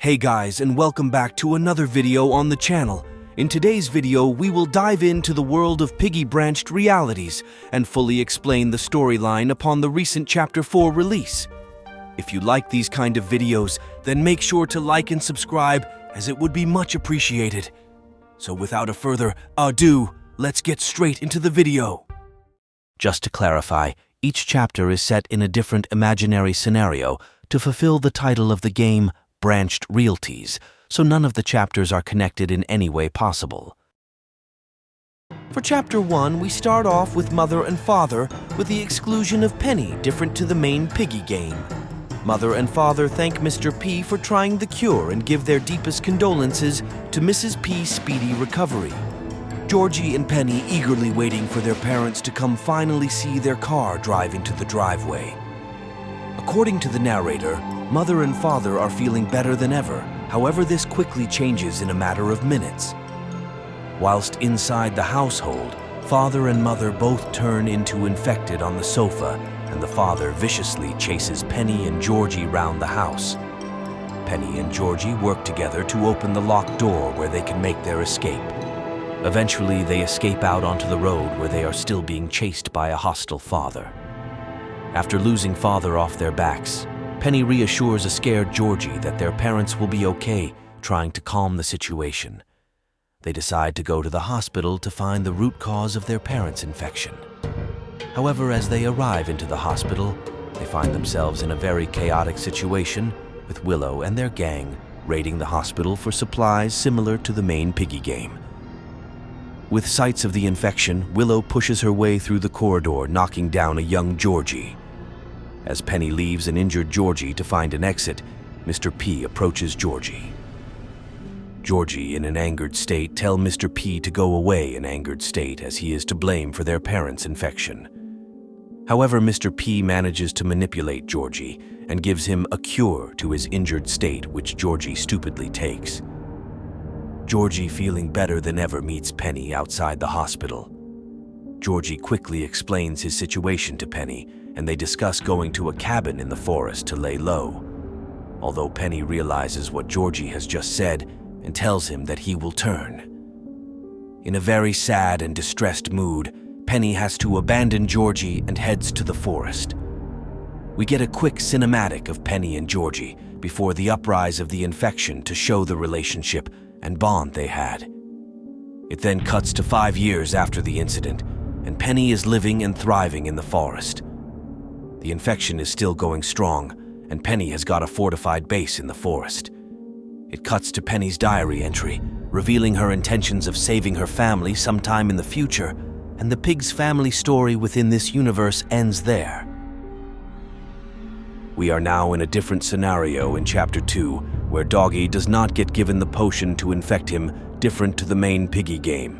Hey guys, and welcome back to another video on the channel. In today's video, we will dive into the world of Piggy Branched realities and fully explain the storyline upon the recent Chapter 4 release. If you like these kind of videos, then make sure to like and subscribe, as it would be much appreciated. So without a further ado, let's get straight into the video. Just to clarify, each chapter is set in a different imaginary scenario to fulfill the title of the game, Branched Realties, so none of the chapters are connected in any way possible. For Chapter 1, we start off with Mother and Father, with the exclusion of Penny, different to the main Piggy game. Mother and Father thank Mr. P for trying the cure and give their deepest condolences to Mrs. P's speedy recovery. Georgie and Penny eagerly waiting for their parents to come finally see their car drive into the driveway. According to the narrator, Mother and Father are feeling better than ever. However, this quickly changes in a matter of minutes. Whilst inside the household, Father and Mother both turn into infected on the sofa, and the father viciously chases Penny and Georgie round the house. Penny and Georgie work together to open the locked door where they can make their escape. Eventually, they escape out onto the road where they are still being chased by a hostile father. After losing Father off their backs, Penny reassures a scared Georgie that their parents will be okay, trying to calm the situation. They decide to go to the hospital to find the root cause of their parents' infection. However, as they arrive into the hospital, they find themselves in a very chaotic situation, with Willow and their gang raiding the hospital for supplies similar to the main Piggy game. With sights of the infection, Willow pushes her way through the corridor, knocking down a young Georgie. As Penny leaves an injured Georgie to find an exit, Mr. P approaches Georgie. Georgie, in an angered state, tells Mr. P to go away in angered state, as he is to blame for their parents' infection. However, Mr. P manages to manipulate Georgie and gives him a cure to his injured state, which Georgie stupidly takes. Georgie, feeling better than ever, meets Penny outside the hospital. Georgie quickly explains his situation to Penny, and they discuss going to a cabin in the forest to lay low. Although Penny realizes what Georgie has just said and tells him that he will turn. In a very sad and distressed mood, Penny has to abandon Georgie and heads to the forest. We get a quick cinematic of Penny and Georgie before the uprise of the infection to show the relationship and bond they had. It then cuts to 5 years after the incident, and Penny is living and thriving in the forest. The infection is still going strong, and Penny has got a fortified base in the forest. It cuts to Penny's diary entry, revealing her intentions of saving her family sometime in the future, and the pig's family story within this universe ends there. We are now in a different scenario in Chapter 2, where Doggy does not get given the potion to infect him, different to the main Piggy game.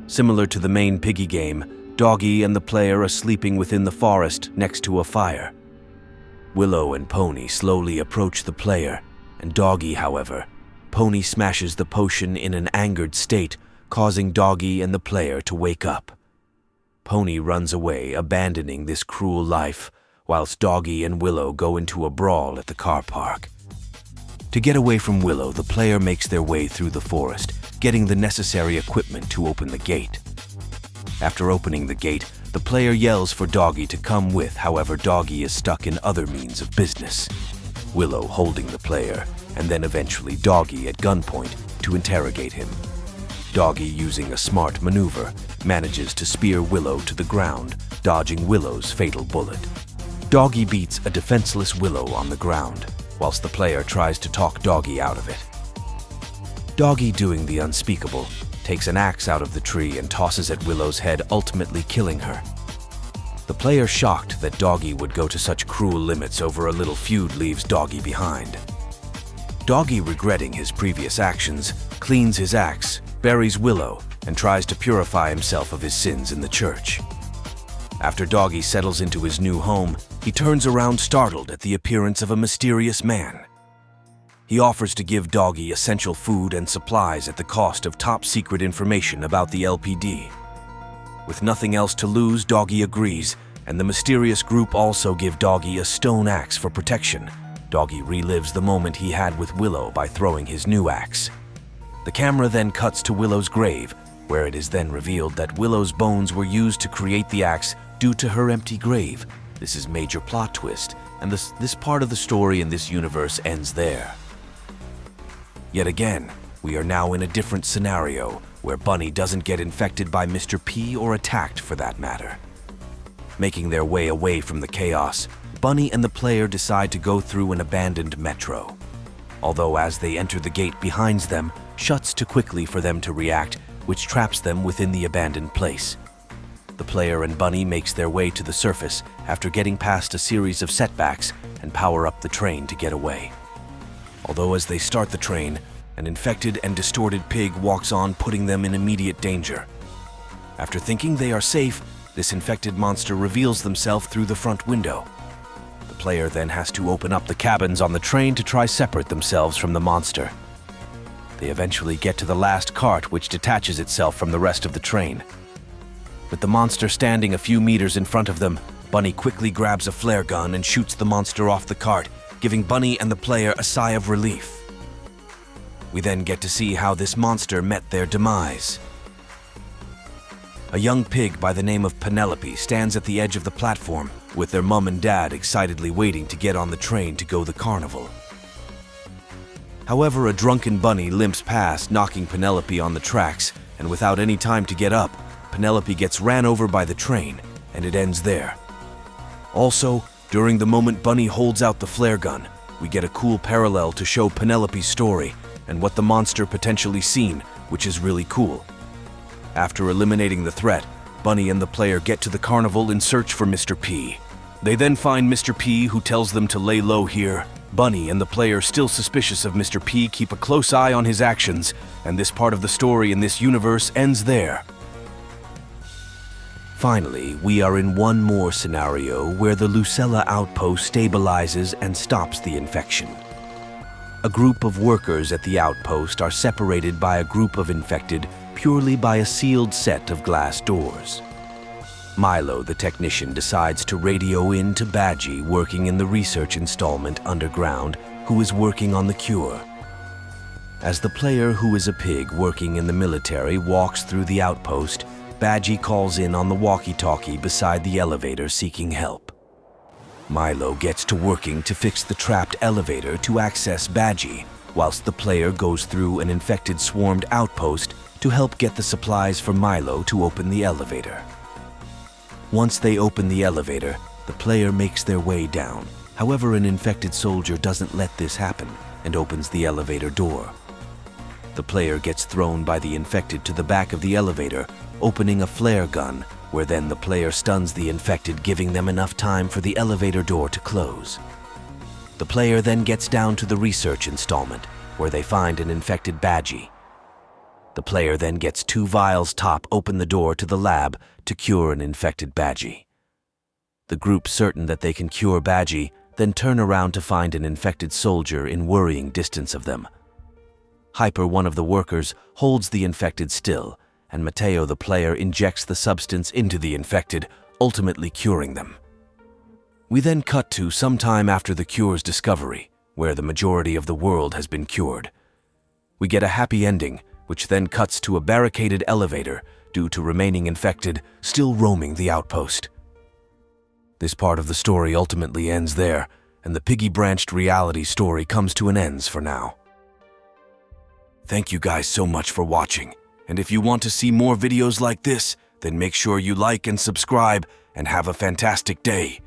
Similar to the main Piggy game, Doggy and the player are sleeping within the forest next to a fire. Willow and Pony slowly approach the player, and Doggy, however, Pony smashes the potion in an angered state, causing Doggy and the player to wake up. Pony runs away, abandoning this cruel life, whilst Doggy and Willow go into a brawl at the car park. To get away from Willow, the player makes their way through the forest, getting the necessary equipment to open the gate. After opening the gate, the player yells for Doggy to come with, however Doggy is stuck in other means of business. Willow holding the player, and then eventually Doggy at gunpoint to interrogate him. Doggy, using a smart maneuver, manages to spear Willow to the ground, dodging Willow's fatal bullet. Doggy beats a defenseless Willow on the ground, whilst the player tries to talk Doggy out of it. Doggy, doing the unspeakable, takes an axe out of the tree and tosses at Willow's head, ultimately killing her. The player, shocked that Doggy would go to such cruel limits over a little feud, leaves Doggy behind. Doggy, regretting his previous actions, cleans his axe, buries Willow, and tries to purify himself of his sins in the church. After Doggy settles into his new home, he turns around startled at the appearance of a mysterious man. He offers to give Doggy essential food and supplies at the cost of top-secret information about the LPD. With nothing else to lose, Doggy agrees, and the mysterious group also give Doggy a stone axe for protection, Doggy relives the moment he had with Willow by throwing his new axe. The camera then cuts to Willow's grave, where it is then revealed that Willow's bones were used to create the axe due to her empty grave. This is major plot twist, and this part of the story in this universe ends there. Yet again, we are now in a different scenario, where Bunny doesn't get infected by Mr. P or attacked for that matter. Making their way away from the chaos, Bunny and the player decide to go through an abandoned metro. Although as they enter the gate behind them, shuts too quickly for them to react, which traps them within the abandoned place. The player and Bunny makes their way to the surface after getting past a series of setbacks and power up the train to get away. Although as they start the train, an infected and distorted pig walks on, putting them in immediate danger. After thinking they are safe, this infected monster reveals themselves through the front window. The player then has to open up the cabins on the train to try separate themselves from the monster. They eventually get to the last cart, which detaches itself from the rest of the train. With the monster standing a few meters in front of them, Bunny quickly grabs a flare gun and shoots the monster off the cart, giving Bunny and the player a sigh of relief. We then get to see how this monster met their demise. A young pig by the name of Penelope stands at the edge of the platform, with their mom and dad excitedly waiting to get on the train to go the carnival. However, a drunken bunny limps past, knocking Penelope on the tracks, and without any time to get up, Penelope gets ran over by the train, and it ends there. Also, during the moment Bunny holds out the flare gun, we get a cool parallel to show Penelope's story and what the monster potentially seen, which is really cool. After eliminating the threat, Bunny and the player get to the carnival in search for Mr. P. They then find Mr. P, who tells them to lay low here. Bunny and the player, still suspicious of Mr. P, keep a close eye on his actions, and this part of the story in this universe ends there. Finally, we are in one more scenario where the Lucella outpost stabilizes and stops the infection. A group of workers at the outpost are separated by a group of infected purely by a sealed set of glass doors. Milo, the technician, decides to radio in to Badgie, working in the research installment underground, who is working on the cure. As the player, who is a pig working in the military, walks through the outpost, Badgie calls in on the walkie-talkie beside the elevator seeking help. Milo gets to working to fix the trapped elevator to access Badgie, whilst the player goes through an infected swarmed outpost to help get the supplies for Milo to open the elevator. Once they open the elevator, the player makes their way down. However, an infected soldier doesn't let this happen and opens the elevator door. The player gets thrown by the infected to the back of the elevator, opening a flare gun, where then the player stuns the infected, giving them enough time for the elevator door to close. The player then gets down to the research installment, where they find an infected Badgie. The player then gets 2 vials top, open the door to the lab to cure an infected Badgie. The group, certain that they can cure Badgie, then turn around to find an infected soldier in worrying distance of them. Hyper, one of the workers, holds the infected still, and Mateo, the player, injects the substance into the infected, ultimately curing them. We then cut to some time after the cure's discovery, where the majority of the world has been cured. We get a happy ending, which then cuts to a barricaded elevator due to remaining infected still roaming the outpost. This part of the story ultimately ends there, and the Piggy Branched reality story comes to an end for now. Thank you guys so much for watching, and if you want to see more videos like this, then make sure you like and subscribe, and have a fantastic day.